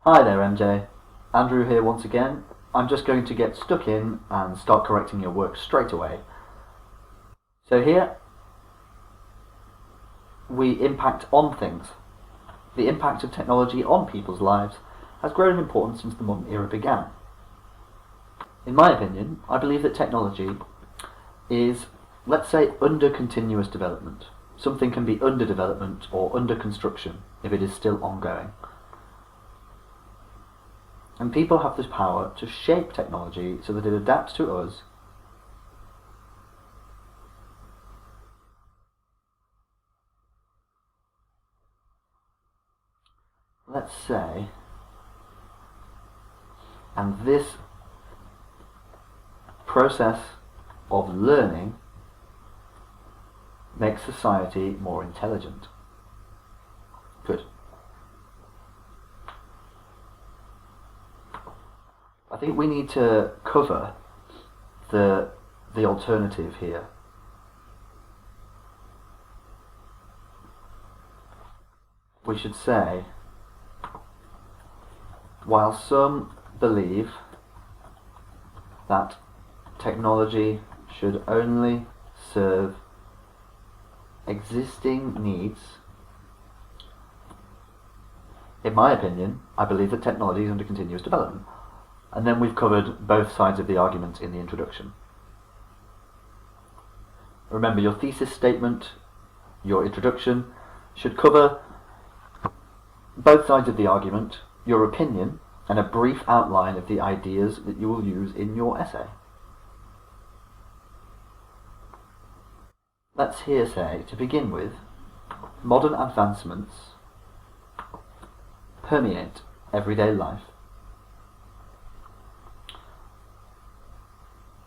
Hi there, MJ. Andrew here once again. I'm just going to get stuck in and start correcting your work straight away. So here, we impact on things. The impact of technology on people's lives has grown in importance since the modern era began. In my opinion, I believe that technology is, let's say, under continuous development. Something can be under development or under construction if it is still ongoing. And people have this power to shape technology so that it adapts to us let's say, and this process of learning makes society more intelligent. Good. I think we need to cover the alternative here. We should say, while some believe that technology should only serve existing needs, in my opinion, I believe that technology is under continuous development. And then we've covered both sides of the argument in the introduction. Remember, your thesis statement, your introduction, should cover both sides of the argument, your opinion, and a brief outline of the ideas that you will use in your essay. Let's here say, to begin with, modern advancements permeate everyday life.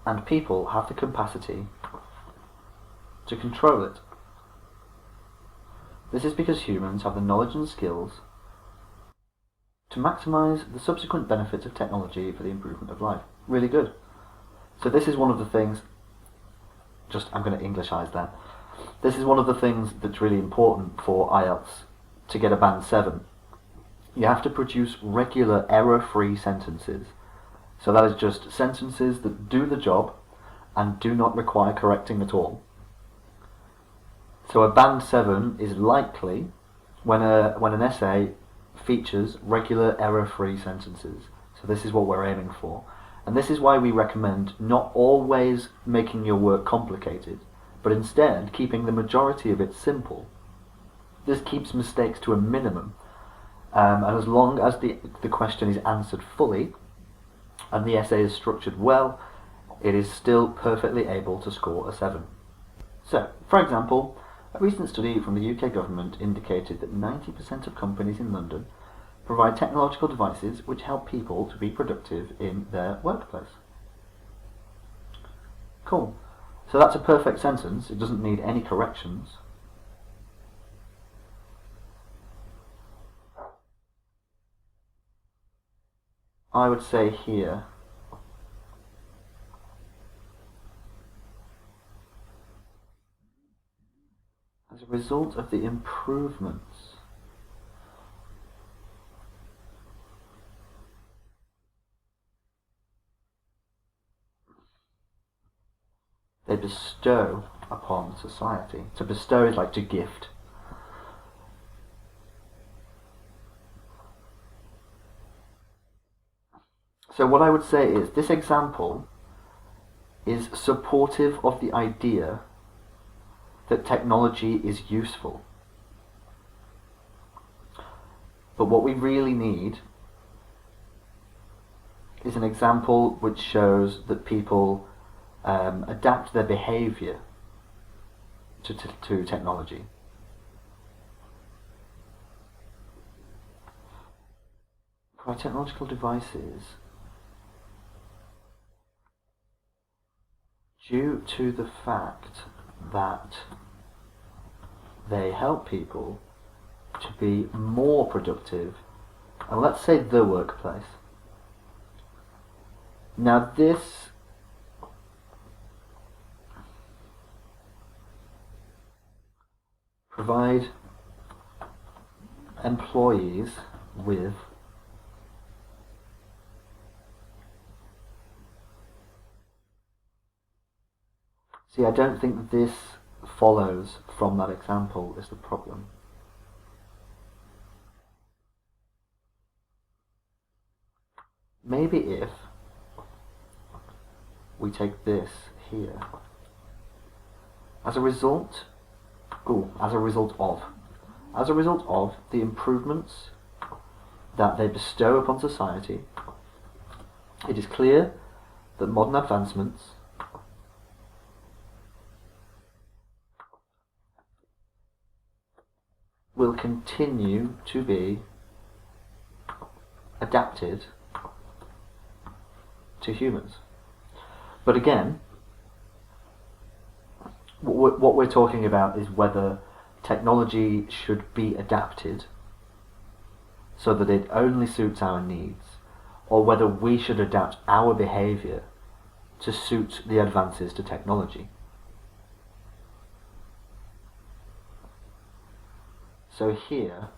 And people have the capacity to control it. This is because humans have the knowledge and skills to maximize the subsequent benefits of technology for the improvement of life. Really good. So this is one of the things, I'm going to Englishize that. This is one of the things that's really important for IELTS to get a band 7. You have to produce regular error-free sentences. So that is just sentences that do the job and do not require correcting at all. So a band 7 is likely when an essay features regular error-free sentences. So this is what we're aiming for. And this is why we recommend not always making your work complicated, but instead keeping the majority of it simple. This keeps mistakes to a minimum. And as long as the question is answered fully, and the essay is structured well, it is still perfectly able to score a 7. So, for example, a recent study from the UK government indicated that 90% of companies in London provide technological devices which help people to be productive in their workplace. Cool. So that's a perfect sentence. It doesn't need any corrections. I would say here, as a result of the improvements they bestow upon society. To bestow is like to gift. So what I would say is, this example is supportive of the idea that technology is useful. But what we really need is an example which shows that people adapt their behaviour to technology. For our technological devices, due to the fact that they help people to be more productive, and let's say the workplace. Now this provide employees with See, I don't think this follows from that example is the problem. Maybe if we take this here, as a result of the improvements that they bestow upon society, it is clear that modern advancements will continue to be adapted to humans. But again, what we're talking about is whether technology should be adapted so that it only suits our needs, or whether we should adapt our behaviour to suit the advances to technology. So here,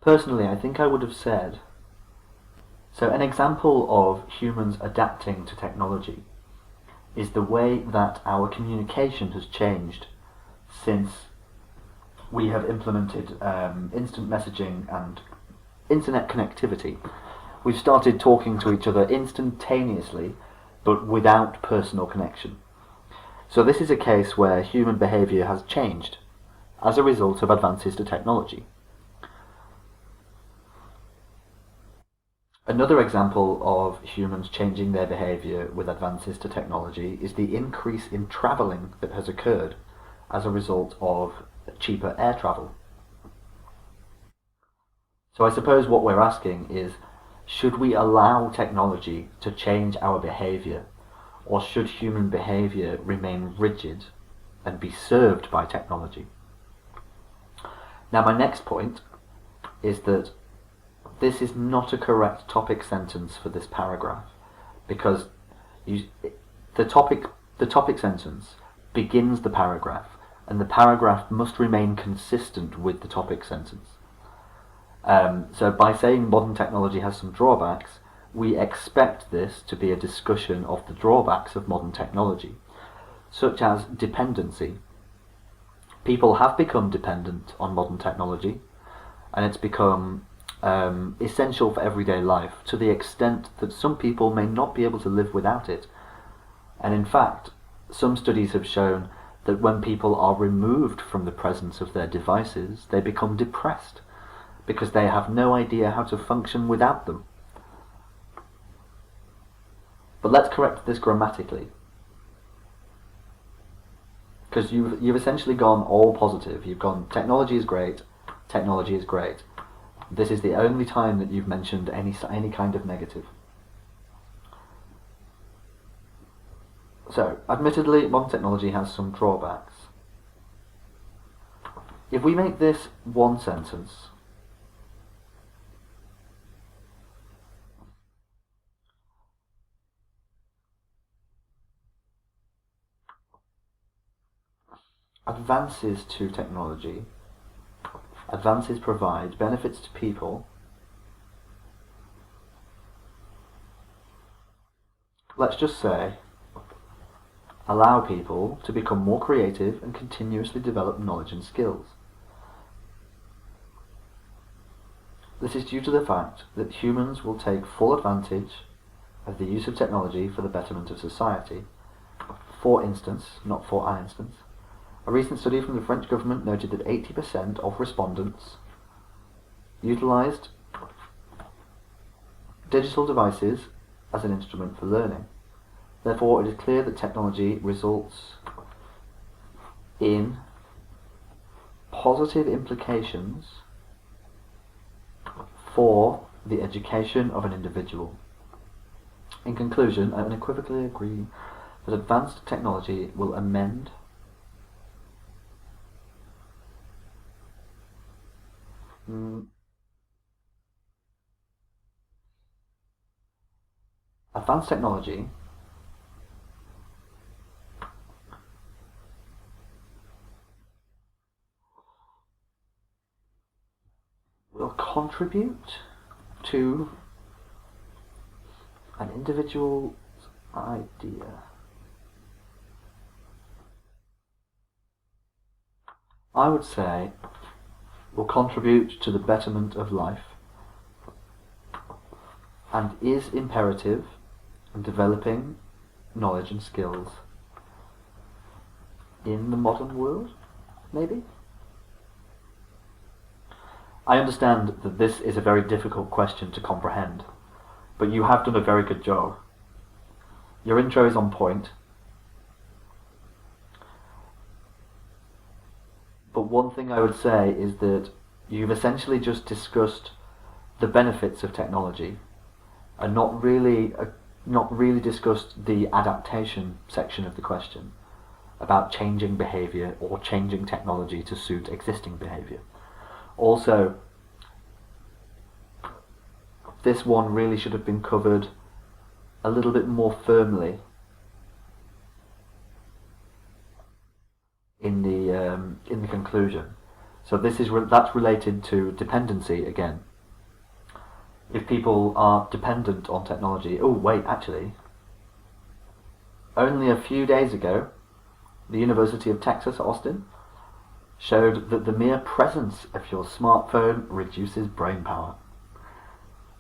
personally, I think I would have said, so an example of humans adapting to technology is the way that our communication has changed since we have implemented instant messaging and internet connectivity. We've started talking to each other instantaneously, but without personal connection. So this is a case where human behaviour has changed as a result of advances to technology. Another example of humans changing their behaviour with advances to technology is the increase in travelling that has occurred as a result of cheaper air travel. So I suppose what we're asking is, should we allow technology to change our behaviour, or should human behaviour remain rigid and be served by technology? Now my next point is that this is not a correct topic sentence for this paragraph, because the topic sentence begins the paragraph, and the paragraph must remain consistent with the topic sentence. So by saying modern technology has some drawbacks, we expect this to be a discussion of the drawbacks of modern technology, such as dependency. People have become dependent on modern technology, and it's become essential for everyday life, to the extent that some people may not be able to live without it. And in fact, some studies have shown that when people are removed from the presence of their devices, they become depressed, because they have no idea how to function without them. But let's correct this grammatically, because you've essentially gone all positive. You've gone technology is great, technology is great. This is the only time that you've mentioned any kind of negative. So, admittedly, modern technology has some drawbacks. If we make this one sentence, advances to technology, advances provide benefits to people. Let's just say, allow people to become more creative and continuously develop knowledge and skills. This is due to the fact that humans will take full advantage of the use of technology for the betterment of society. For instance, not for an instance, a recent study from the French government noted that 80% of respondents utilised digital devices as an instrument for learning. Therefore, it is clear that technology results in positive implications for the education of an individual. In conclusion, I unequivocally agree that advanced technology will amend advanced technology or contribute to an individual's idea. I would say will contribute to the betterment of life and is imperative in developing knowledge and skills in the modern world, maybe? I understand that this is a very difficult question to comprehend, but you have done a very good job. Your intro is on point. But one thing I would say is that you've essentially just discussed the benefits of technology and not really discussed the adaptation section of the question about changing behaviour or changing technology to suit existing behaviour. Also, this one really should have been covered a little bit more firmly in the conclusion. So that's related to dependency again. If people are dependent on technology, oh wait, actually, only a few days ago, the University of Texas, Austin, showed that the mere presence of your smartphone reduces brain power,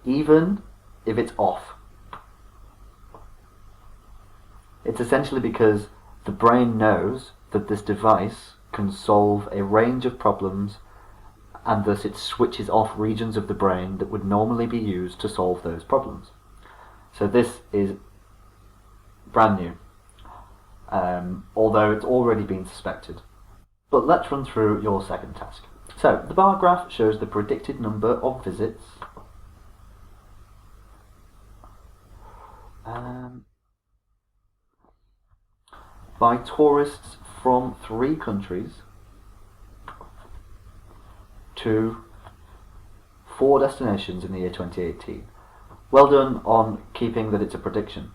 even if it's off. It's essentially because the brain knows that this device can solve a range of problems, and thus it switches off regions of the brain that would normally be used to solve those problems. So this is brand new, although it's already been suspected. But let's run through your second task. So the bar graph shows the predicted number of visits by tourists from 3 countries to 4 destinations in the year 2018. Well done on keeping that it's a prediction.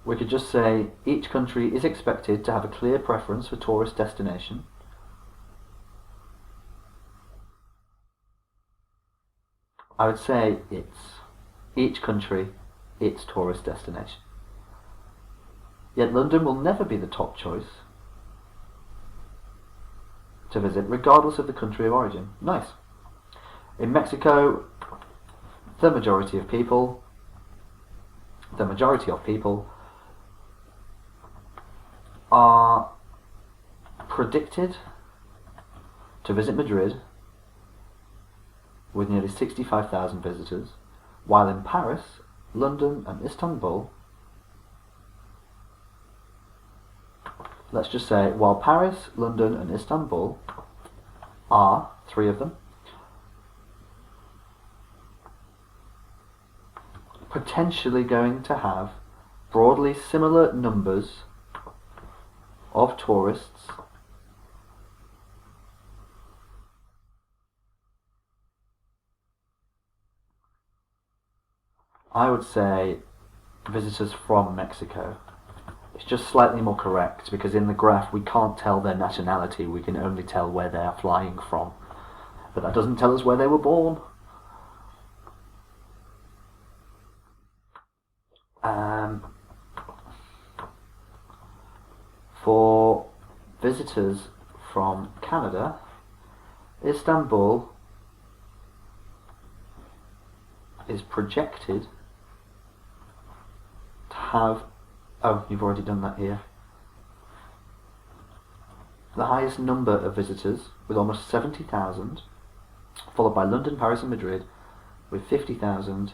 We could just say each country is expected to have a clear preference for tourist destination. I would say it's each country, its tourist destination. Yet London will never be the top choice to visit, regardless of the country of origin. Nice. In Mexico, the majority of people are predicted to visit Madrid with nearly 65,000 visitors, while in Paris, London and Istanbul, let's just say, while Paris, London and Istanbul are, 3 of them, potentially going to have broadly similar numbers of tourists I would say visitors from Mexico. It's just slightly more correct because in the graph we can't tell their nationality, we can only tell where they are flying from. But that doesn't tell us where they were born. For visitors from Canada, Istanbul is projected to have, oh, you've already done that here, the highest number of visitors with almost 70,000, followed by London, Paris and Madrid with 50,000,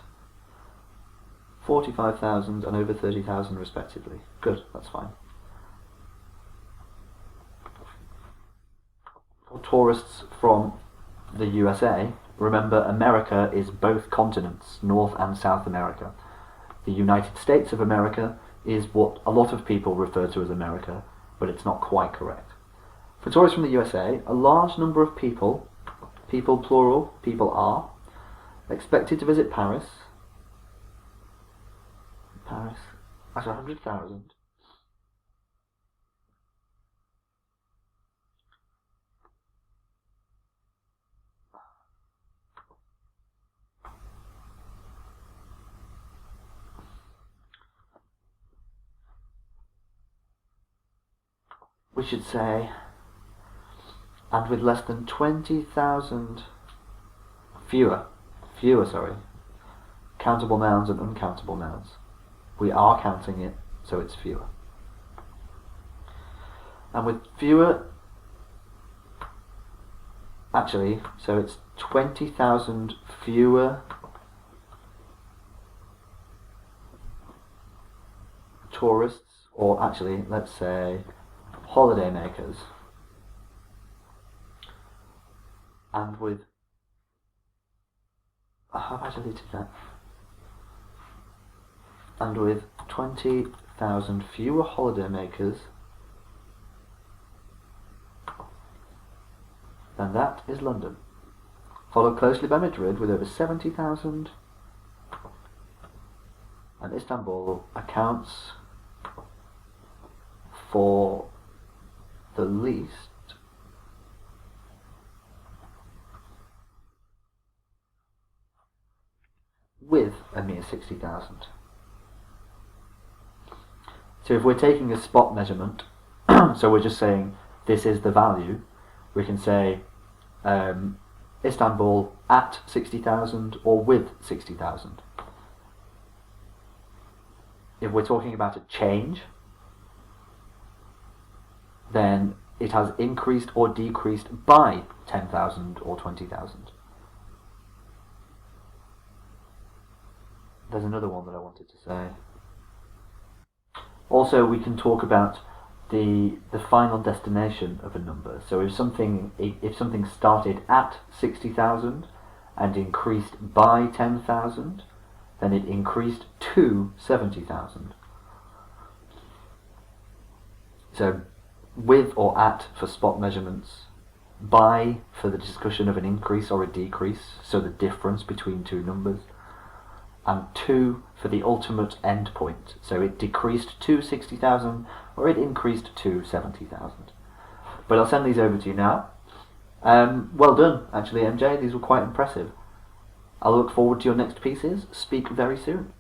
45,000 and over 30,000 respectively. Good, that's fine. For tourists from the USA, remember America is both continents, North and South America. The United States of America is what a lot of people refer to as America, but it's not quite correct. For tourists from the USA, a large number of people plural, people are, expected to visit Paris. Paris, that's 100,000. we should say, and with less than 20,000 fewer, countable nouns and uncountable nouns. We are counting it, so it's fewer. And with fewer, actually, so it's 20,000 fewer tourists, or actually, let's say, holiday makers. And with, have I deleted that? And with 20,000 fewer holiday makers, then that is London. Followed closely by Madrid with over 70,000, and Istanbul accounts for the least with a mere 60,000. So if we're taking a spot measurement, so we're just saying this is the value, we can say Istanbul at 60,000 or with 60,000. If we're talking about a change, then it has increased or decreased by 10,000 or 20,000. There's another one that I wanted to say. Also, we can talk about the final destination of a number. So if something started at 60,000 and increased by 10,000, then it increased to 70,000. So with or at for spot measurements, by for the discussion of an increase or a decrease, so the difference between two numbers, and to for the ultimate end point, so it decreased to 60,000 or it increased to 70,000. But I'll send these over to you now. Well done, actually, MJ. These were quite impressive. I'll look forward to your next pieces. Speak very soon.